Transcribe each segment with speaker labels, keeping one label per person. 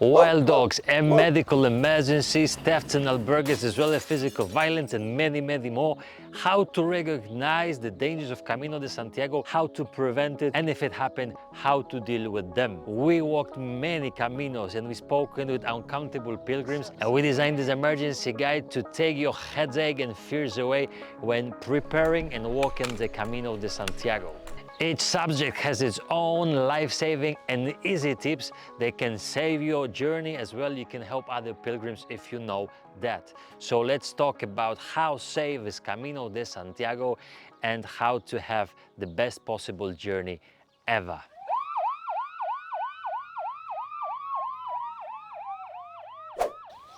Speaker 1: Wild dogs and medical emergencies, thefts and albergues, as well as physical violence and many, many more. How to recognize the dangers of Camino de Santiago, how to prevent it, and if it happened, how to deal with them. We walked many Caminos and we've spoken with uncountable pilgrims, and we designed this emergency guide to take your headache and fears away when preparing and walking the Camino de Santiago. Each subject has its own life-saving and easy tips that can save your journey. As well, you can help other pilgrims if you know that. So let's talk about how safe is Camino de Santiago and how to have the best possible journey ever.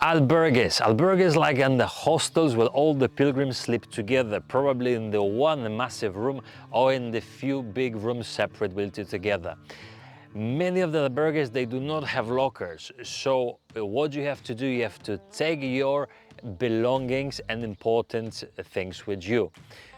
Speaker 1: Albergues like in the hostels where all the pilgrims sleep together, probably in the one massive room or in the few big rooms separate built together. Many of the albergues, they do not have lockers, so what you have to do, you have to take your belongings and important things with you.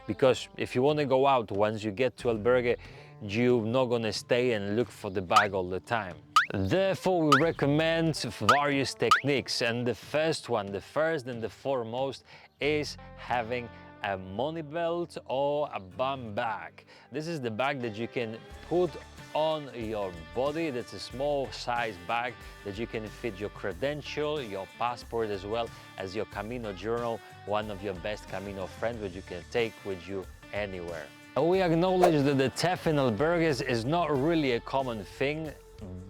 Speaker 1: Because if you want to go out, once you get to albergue, you're not going to stay and look for the bag all the time. Therefore, we recommend various techniques, and the first and the foremost is having a money belt or a bum bag. This is the bag that you can put on your body. That's a small size bag that you can fit your credential, your passport, as well as your Camino journal, one of your best Camino friends, which you can take with you anywhere. We acknowledge that the theft in albergues is not really a common thing,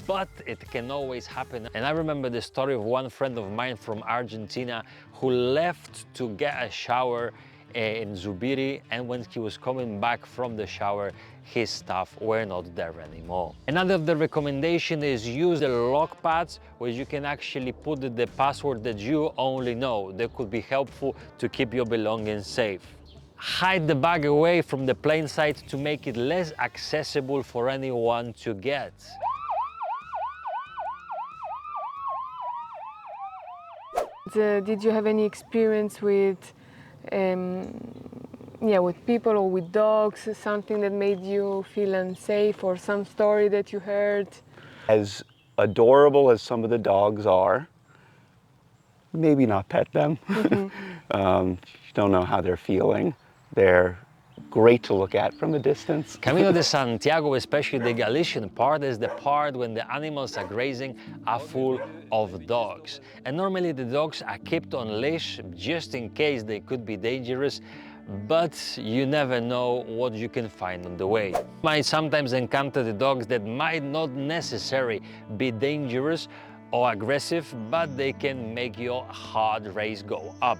Speaker 1: but it can always happen. And I remember the story of one friend of mine from Argentina who left to get a shower in Zubiri, and when he was coming back from the shower, his stuff were not there anymore. Another of the recommendation is use the lock pads, where you can actually put the password that you only know. That could be helpful to keep your belongings safe. Hide the bag away from the plain sight to make it less accessible for anyone to get.
Speaker 2: Did you have any experience with with people or with dogs, something that made you feel unsafe, or some story that you heard?
Speaker 3: As adorable as some of the dogs are, maybe not pet them. You don't know how they're feeling. They're great to look at from a distance.
Speaker 1: Camino de Santiago, especially the Galician part, is the part when the animals are grazing are full of dogs. And normally the dogs are kept on leash just in case they could be dangerous, but you never know what you can find on the way. You might sometimes encounter the dogs that might not necessarily be dangerous or aggressive, but they can make your heart rate go up.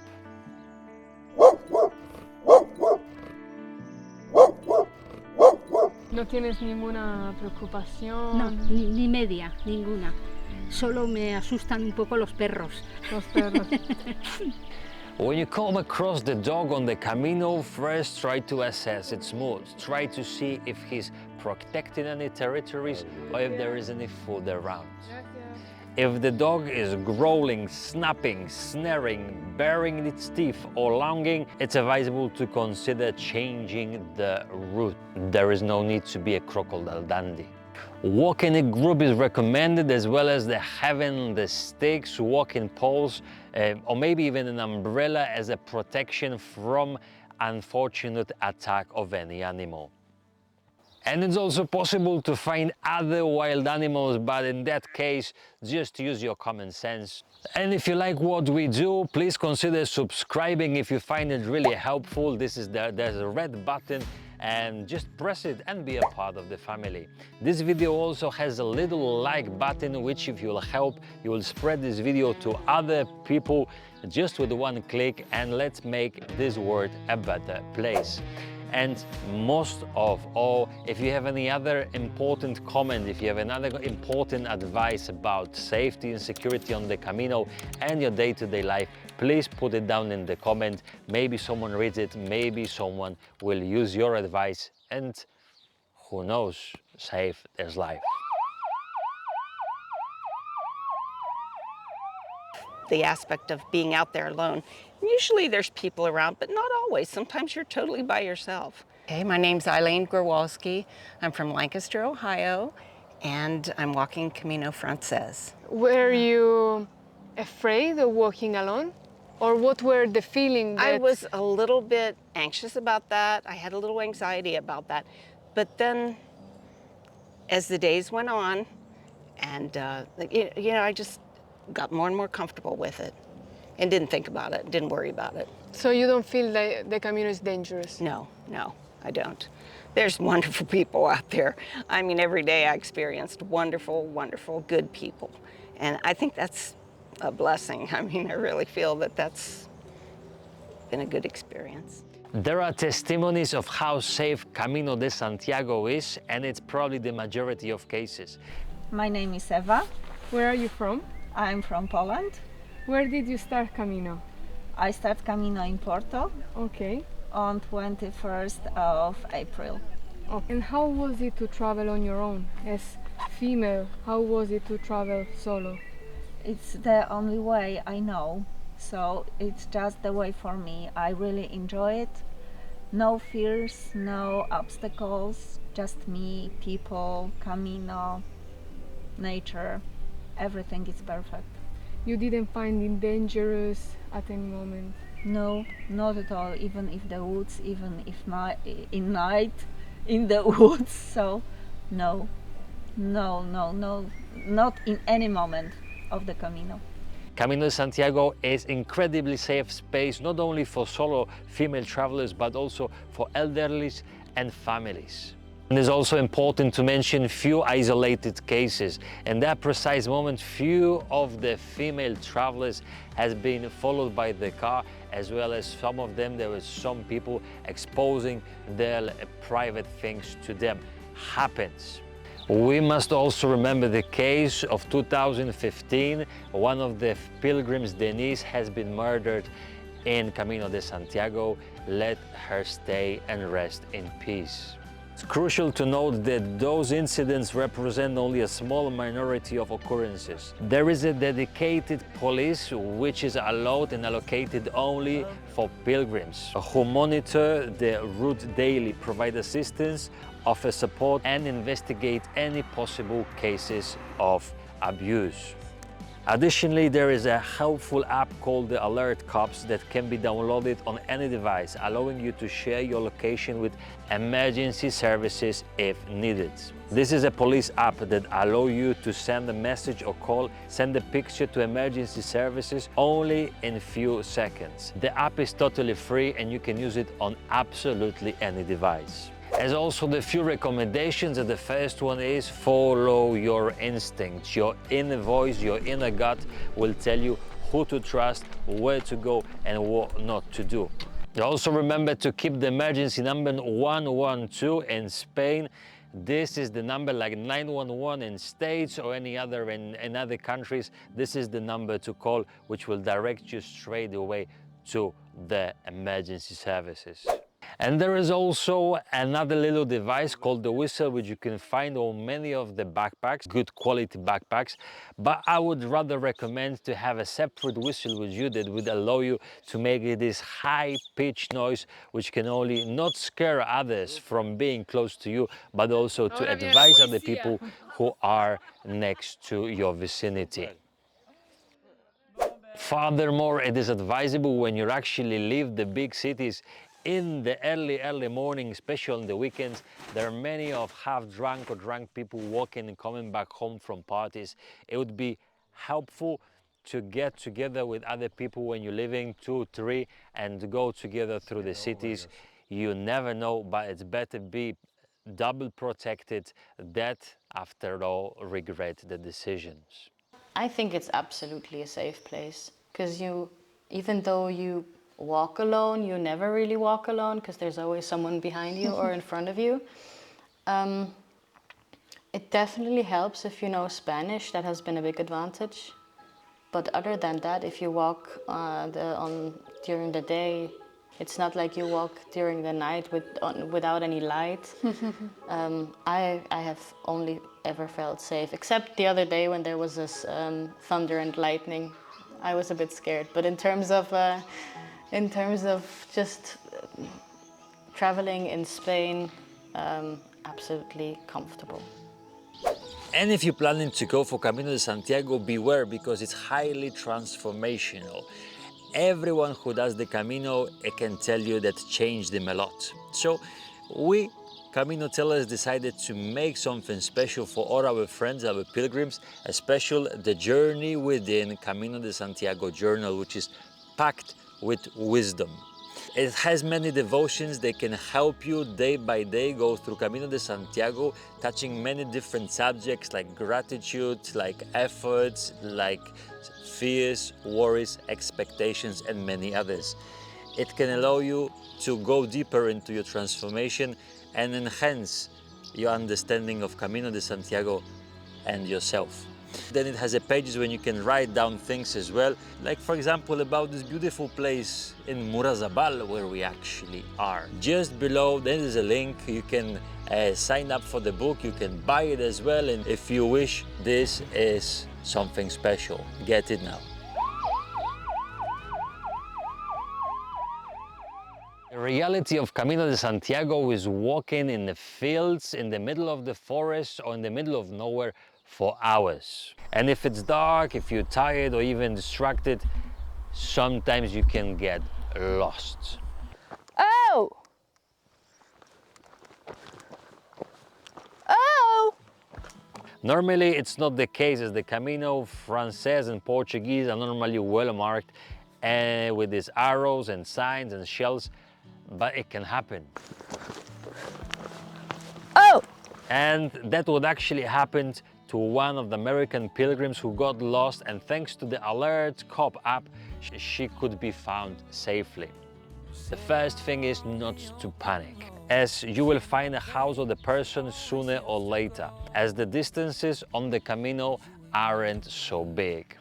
Speaker 2: ¿No tienes ninguna preocupación?
Speaker 4: No, ni media, ninguna. Solo me asustan un poco los perros.
Speaker 2: Los perros.
Speaker 1: When you come across the dog on the Camino, first try to assess its mood. Try to see if he's protecting any territories or if there is any food around. If the dog is growling, snapping, snaring, baring its teeth or lunging, it's advisable to consider changing the route. There is no need to be a crocodile dandy. Walking in a group is recommended, as well as having the sticks, walking poles, or maybe even an umbrella as a protection from unfortunate attack of any animal. And it's also possible to find other wild animals, but in that case, just use your common sense. And if you like what we do, please consider subscribing if you find it really helpful. There's a red button, and just press it and be a part of the family. This video also has a little like button, which if you'll help, you will spread this video to other people just with one click, and let's make this world a better place. And most of all, if you have any other important comment, if you have another important advice about safety and security on the Camino and your day-to-day life, please put it down in the comment. Maybe someone reads it, maybe someone will use your advice, and who knows, save their life.
Speaker 5: The aspect of being out there alone. Usually there's people around, but not always. Sometimes you're totally by yourself. Hey, my name's Eileen Growalski. I'm from Lancaster, Ohio, and I'm walking Camino Frances.
Speaker 2: Were you afraid of walking alone? Or what were the feelings that...
Speaker 5: I was a little bit anxious about that. I had a little anxiety about that. But then, as the days went on, and I just got more and more comfortable with it and didn't think about it, didn't worry about it.
Speaker 2: So you don't feel that the Camino is dangerous?
Speaker 5: No, I don't. There's wonderful people out there. I mean, every day I experienced wonderful, wonderful, good people. And I think that's a blessing. I mean, I really feel that that's been a good experience.
Speaker 1: There are testimonies of how safe Camino de Santiago is, and it's probably the majority of cases.
Speaker 6: My name is Eva.
Speaker 2: Where are you from?
Speaker 6: I'm from Poland.
Speaker 2: Where did you start Camino?
Speaker 6: I start Camino in Porto
Speaker 2: Okay.
Speaker 6: on 21st of April.
Speaker 2: And how was it to travel on your own? As female, how was it to travel solo?
Speaker 6: It's the only way I know, so it's just the way for me. I really enjoy it. No fears, no obstacles, just me, people, Camino, nature, everything is perfect.
Speaker 2: You didn't find it dangerous at any moment?
Speaker 6: No, not at all, even if the woods, even if in night in the woods, so no, not in any moment of the Camino.
Speaker 1: Camino de Santiago is incredibly safe space, not only for solo female travelers, but also for elderlies and families. And it's also important to mention few isolated cases. In that precise moment, few of the female travelers has been followed by the car, as well as some of them, there was some people exposing their private things to them. Happens. We must also remember the case of 2015. One of the pilgrims, Denise, has been murdered in Camino de Santiago. Let her stay and rest in peace. It's crucial to note that those incidents represent only a small minority of occurrences. There is a dedicated police which is allowed and allocated only for pilgrims who monitor the route daily, provide assistance, offer support and investigate any possible cases of abuse. Additionally, there is a helpful app called the Alert Cops that can be downloaded on any device, allowing you to share your location with emergency services if needed. This is a police app that allows you to send a message or call, send a picture to emergency services only in few seconds. The app is totally free and you can use it on absolutely any device. As also the few recommendations, the first one is follow your instincts. Your inner voice, your inner gut will tell you who to trust, where to go and what not to do. Also remember to keep the emergency number 112 in Spain. This is the number like 911 in States or any other in other countries. This is the number to call, which will direct you straight away to the emergency services. And there is also another little device called the whistle, which you can find on many of the backpacks, good quality backpacks. But I would rather recommend to have a separate whistle with you that would allow you to make this high-pitched noise, which can only not scare others from being close to you, but also to advise other people who are next to your vicinity. Furthermore, it is advisable when you actually leave the big cities in the early morning, especially on the weekends. There are many of half-drunk or drunk people walking and coming back home from parties. It would be helpful to get together with other people when you're living 2, 3 and go together through the cities. You never know, but it's better be double protected than, after all, regret the decisions.
Speaker 7: I think it's absolutely a safe place because even though you walk alone, you never really walk alone because there's always someone behind you or in front of you. It definitely helps if you know Spanish. That has been a big advantage. But other than that, if you walk during the day, it's not like you walk during the night without any light. I have only ever felt safe, except the other day when there was this thunder and lightning. I was a bit scared, but in terms of just traveling in Spain, absolutely comfortable.
Speaker 1: And if you're planning to go for Camino de Santiago, beware, because it's highly transformational. Everyone who does the Camino can tell you that changed them a lot. So we Caminotellers decided to make something special for all our friends, our pilgrims, a special The Journey Within Camino de Santiago journal, which is packed with wisdom. It has many devotions that can help you day by day go through Camino de Santiago, touching many different subjects like gratitude, like efforts, like fears, worries, expectations, and many others. It can allow you to go deeper into your transformation and enhance your understanding of Camino de Santiago and yourself. Then it has a pages when you can write down things as well, like for example about this beautiful place in Murazabal where we actually are. Just below there is a link, you can sign up for the book, you can buy it as well, and if you wish, this is something special. Get it now. The reality of Camino de Santiago is walking in the fields, in the middle of the forest or in the middle of nowhere for hours. And if it's dark, if you're tired or even distracted, sometimes you can get lost.
Speaker 5: Oh! Oh!
Speaker 1: Normally it's not the case, as the Camino Frances and Portuguese are normally well marked with these arrows and signs and shells, but it can happen.
Speaker 5: Oh!
Speaker 1: And that would actually happen to one of the American pilgrims who got lost, and thanks to the Alert Cop app, she could be found safely. The first thing is not to panic, as you will find a house of the person sooner or later, as the distances on the Camino aren't so big.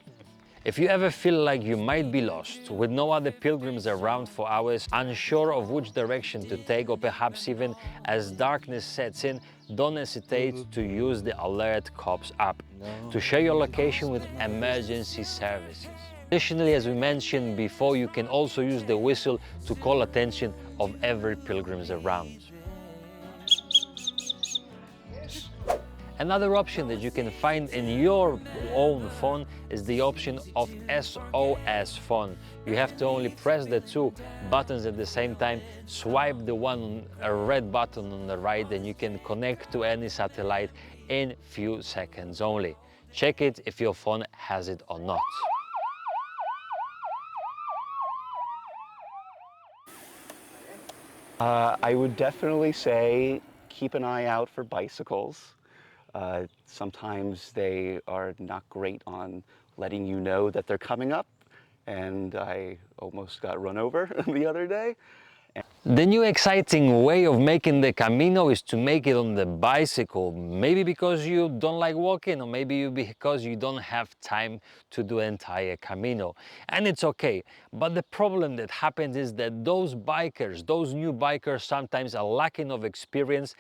Speaker 1: If you ever feel like you might be lost, with no other pilgrims around for hours, unsure of which direction to take, or perhaps even as darkness sets in, don't hesitate to use the Alert Cops app to share your location with emergency services. Additionally, as we mentioned before, you can also use the whistle to call attention of every pilgrims around. Another option that you can find in your own phone is the option of SOS phone. You have to only press the two buttons at the same time, swipe the one a red button on the right, and you can connect to any satellite in few seconds only. Check it if your phone has it or not.
Speaker 3: I would definitely say keep an eye out for bicycles. Sometimes they are not great on letting you know that they're coming up, and I almost got run over the other day.
Speaker 1: The new exciting way of making the Camino is to make it on the bicycle, maybe because you don't like walking, or maybe because you don't have time to do the entire Camino. And it's okay, but the problem that happens is that those bikers, those new bikers, sometimes are lacking of experience,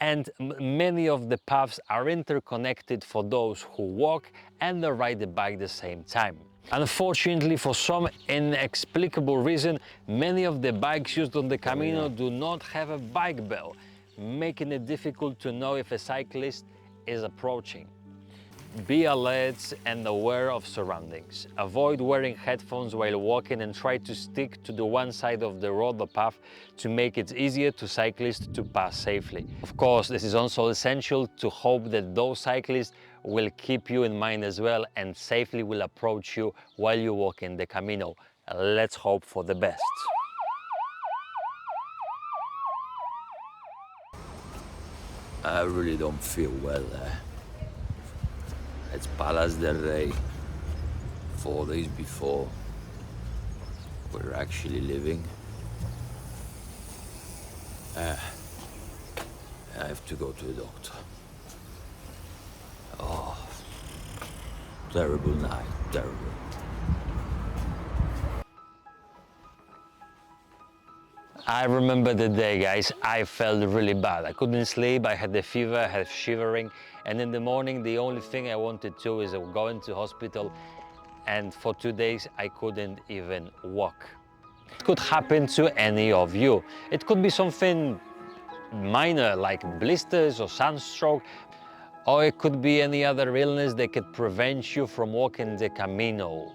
Speaker 1: and many of the paths are interconnected for those who walk and ride the bike at the same time. Unfortunately, for some inexplicable reason, many of the bikes used on the Camino do not have a bike bell, making it difficult to know if a cyclist is approaching. Be alert and aware of surroundings. Avoid wearing headphones while walking, and try to stick to the one side of the road or path to make it easier to cyclists to pass safely. Of course, this is also essential to hope that those cyclists will keep you in mind as well and safely will approach you while you walk in the Camino. Let's hope for the best.
Speaker 8: I really don't feel well there. It's Palas del Rey. 4 days before we're actually living. I have to go to the doctor. Oh, terrible night, terrible.
Speaker 1: I remember the day, guys. I felt really bad. I couldn't sleep, I had the fever, I had shivering, and in the morning the only thing I wanted to do is go into hospital, and for 2 days I couldn't even walk. It could happen to any of you. It could be something minor like blisters or sunstroke, or it could be any other illness that could prevent you from walking the Camino.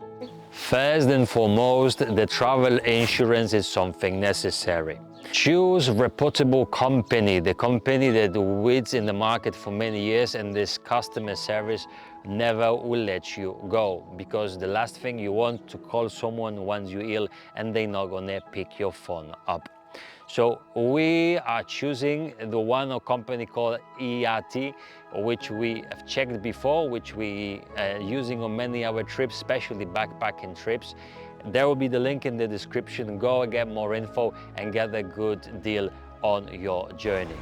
Speaker 1: First and foremost, the travel insurance is something necessary. Choose reputable company, the company that waits in the market for many years, and this customer service never will let you go, because the last thing you want to call someone once you're ill and they're not gonna pick your phone up. So we are choosing the one company called ERT, which we have checked before, which we are using on many of our trips, especially backpacking trips. There will be the link in the description. Go and get more info and get a good deal on your journey.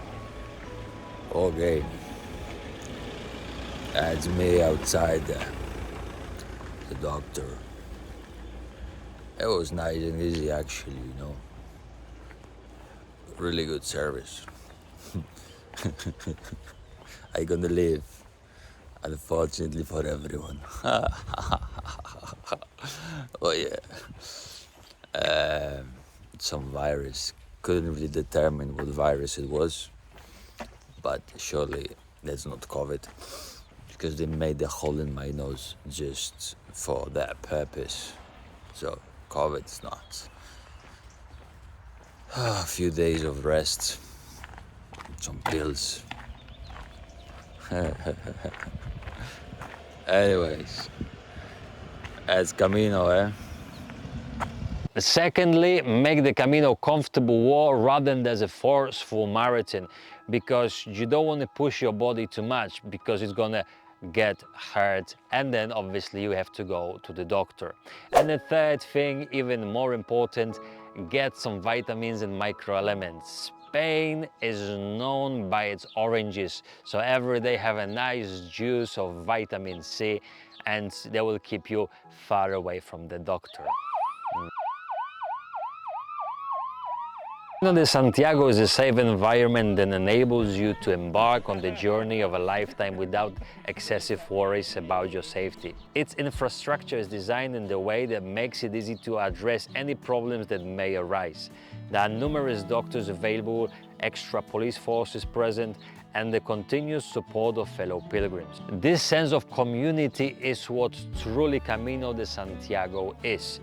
Speaker 8: Okay. That's me outside the doctor. It was nice and easy actually, you know. Really good service. I'm gonna live, unfortunately for everyone. Oh yeah. Some virus. Couldn't really determine what virus it was, but surely that's not COVID, because they made a hole in my nose just for that purpose. So COVID's not. A few days of rest, some pills. Anyways, it's Camino, eh?
Speaker 1: Secondly, make the Camino comfortable walk rather than as a forceful marathon, because you don't want to push your body too much, because it's gonna get hurt, and then obviously you have to go to the doctor. And the third thing, even more important, get some vitamins and microelements. Spain is known by its oranges, so every day have a nice juice of vitamin C, and they will keep you far away from the doctor. Camino de Santiago is a safe environment that enables you to embark on the journey of a lifetime without excessive worries about your safety. Its infrastructure is designed in a way that makes it easy to address any problems that may arise. There are numerous doctors available, extra police forces present, and the continuous support of fellow pilgrims. This sense of community is what truly Camino de Santiago is.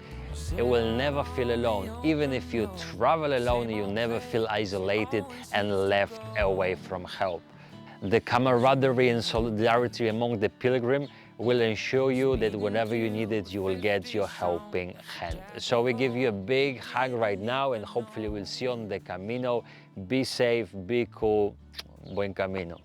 Speaker 1: You will never feel alone. Even if you travel alone, you never feel isolated and left away from help. The camaraderie and solidarity among the pilgrims will ensure you that whenever you need it, you will get your helping hand. So we give you a big hug right now, and hopefully we'll see you on the Camino. Be safe, be cool. Buen camino.